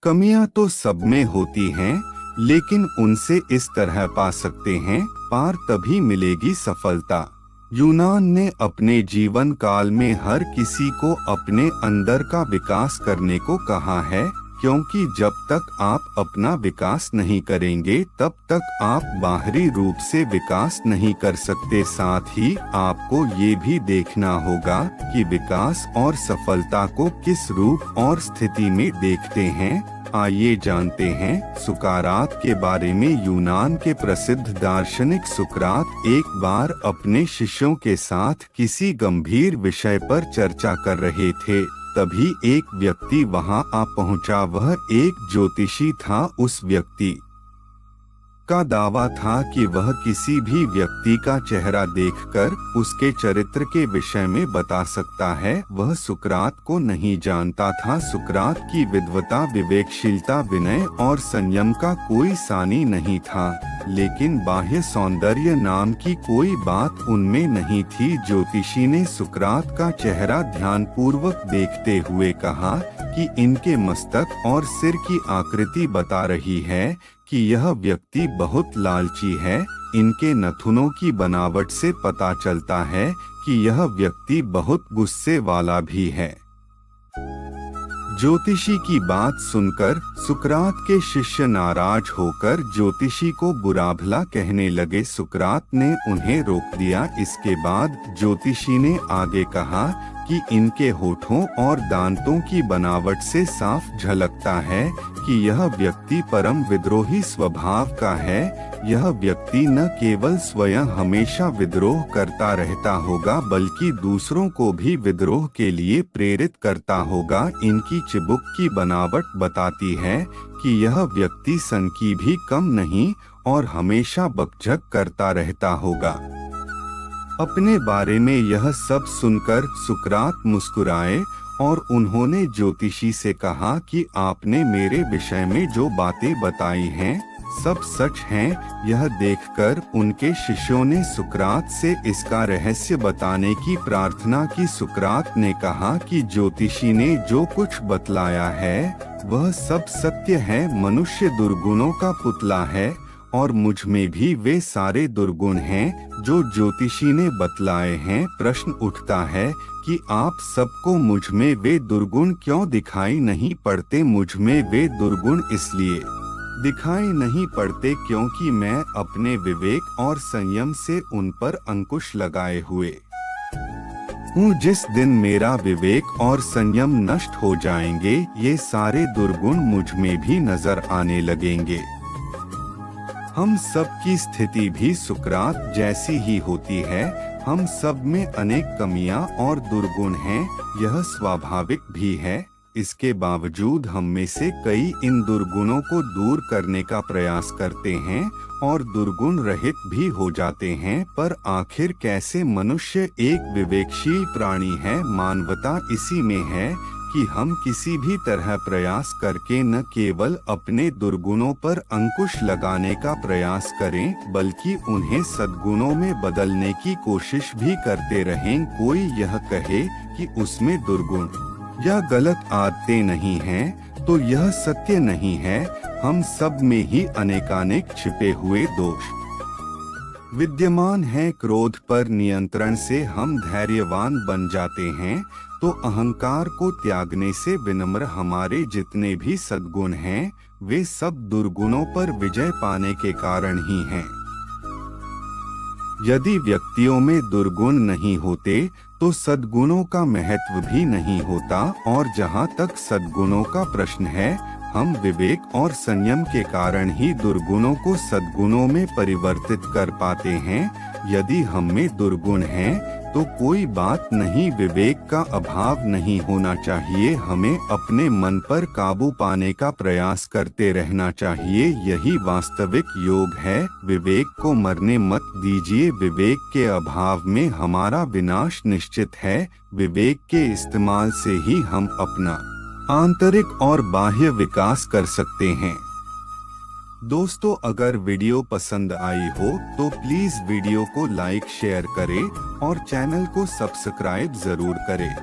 कमियां तो सब में होती हैं, लेकिन उनसे इस तरह पा सकते हैं पार, तभी मिलेगी सफलता। यूनान ने अपने जीवन काल में हर किसी को अपने अंदर का विकास करने को कहा है, क्योंकि जब तक आप अपना विकास नहीं करेंगे तब तक आप बाहरी रूप से विकास नहीं कर सकते। साथ ही आपको ये भी देखना होगा कि विकास और सफलता को किस रूप और स्थिति में देखते हैं। आइए जानते हैं सुकरात के बारे में। यूनान के प्रसिद्ध दार्शनिक सुकरात एक बार अपने शिष्यों के साथ किसी गंभीर विषय पर चर्चा कर रहे थे। तभी एक व्यक्ति वहां आ पहुंचा। वह एक ज्योतिषी था। उस व्यक्ति का दावा था कि वह किसी भी व्यक्ति का चेहरा देखकर उसके चरित्र के विषय में बता सकता है। वह सुकरात को नहीं जानता था। सुकरात की विद्वता, विवेकशीलता, विनय और संयम का कोई सानी नहीं था, लेकिन बाह्य सौंदर्य नाम की कोई बात उनमें नहीं थी। ज्योतिषी ने सुकरात का चेहरा ध्यानपूर्वक देखते हुए कहा कि इनके मस्तक और सिर की आकृति बता रही है कि यह व्यक्ति बहुत लालची है। इनके नथुनों की बनावट से पता चलता है कि यह व्यक्ति बहुत गुस्से वाला भी है। ज्योतिषी की बात सुनकर सुकरात के शिष्य नाराज होकर ज्योतिषी को बुरा भला कहने लगे। सुकरात ने उन्हें रोक दिया। इसके बाद ज्योतिषी ने आगे कहा कि इनके होठों और दांतों की बनावट से साफ झलकता है कि यह व्यक्ति परम विद्रोही स्वभाव का है। यह व्यक्ति न केवल स्वयं हमेशा विद्रोह करता रहता होगा, बल्कि दूसरों को भी विद्रोह के लिए प्रेरित करता होगा। इनकी चिबुक की बनावट बताती है कि यह व्यक्ति सन की भी कम नहीं और हमेशा बकझक करता रहता होगा। अपने बारे में यह सब सुनकर सुकरात मुस्कुराए और उन्होंने ज्योतिषी से कहा कि आपने मेरे विषय में जो बातें बताई हैं सब सच हैं। यह देखकर उनके शिष्यों ने सुकरात से इसका रहस्य बताने की प्रार्थना की। सुकरात ने कहा कि ज्योतिषी ने जो कुछ बतलाया है वह सब सत्य है। मनुष्य दुर्गुणों का पुतला है और मुझ में भी वे सारे दुर्गुण हैं जो ज्योतिषी ने बतलाए हैं। प्रश्न उठता है कि आप सबको मुझ में वे दुर्गुण क्यों दिखाई नहीं पड़ते? मुझ में वे दुर्गुण इसलिए दिखाई नहीं पड़ते क्योंकि मैं अपने विवेक और संयम से उन पर अंकुश लगाए हुए हूँ। जिस दिन मेरा विवेक और संयम नष्ट हो जाएंगे, ये सारे दुर्गुण मुझ में भी नजर आने लगेंगे। हम सब की स्थिति भी सुकरात जैसी ही होती है। हम सब में अनेक कमियां और दुर्गुण हैं, यह स्वाभाविक भी है। इसके बावजूद हम में से कई इन दुर्गुणों को दूर करने का प्रयास करते हैं और दुर्गुण रहित भी हो जाते हैं। पर आखिर कैसे? मनुष्य एक विवेकशील प्राणी है। मानवता इसी में है कि हम किसी भी तरह प्रयास करके न केवल अपने दुर्गुणों पर अंकुश लगाने का प्रयास करें, बल्कि उन्हें सद्गुणों में बदलने की कोशिश भी करते रहें। कोई यह कहे कि उसमें दुर्गुण या गलत आदतें नहीं हैं, तो यह सत्य नहीं है। हम सब में ही अनेकानेक छिपे हुए दोष विद्यमान हैं। क्रोध पर नियंत्रण से हम धैर्यवान बन जाते हैं, तो अहंकार को त्यागने से विनम्र हमारे जितने भी सद्गुण हैं, वे सब दुर्गुणों पर विजय पाने के कारण ही हैं। यदि व्यक्तियों में दुर्गुण नहीं होते तो सद्गुणों का महत्व भी नहीं होता। और जहाँ तक सद्गुणों का प्रश्न है, हम विवेक और संयम के कारण ही दुर्गुणों को सद्गुणों में परिवर्तित कर पाते हैं। यदि हम में दुर्गुण हैं तो कोई बात नहीं, विवेक का अभाव नहीं होना चाहिए। हमें अपने मन पर काबू पाने का प्रयास करते रहना चाहिए। यही वास्तविक योग है। विवेक को मरने मत दीजिए। विवेक के अभाव में हमारा विनाश निश्चित है। विवेक के इस्तेमाल से ही हम अपना आंतरिक और बाह्य विकास कर सकते हैं। दोस्तों, अगर वीडियो पसंद आई हो तो प्लीज वीडियो को लाइक, शेयर करें और चैनल को सब्सक्राइब जरूर करें।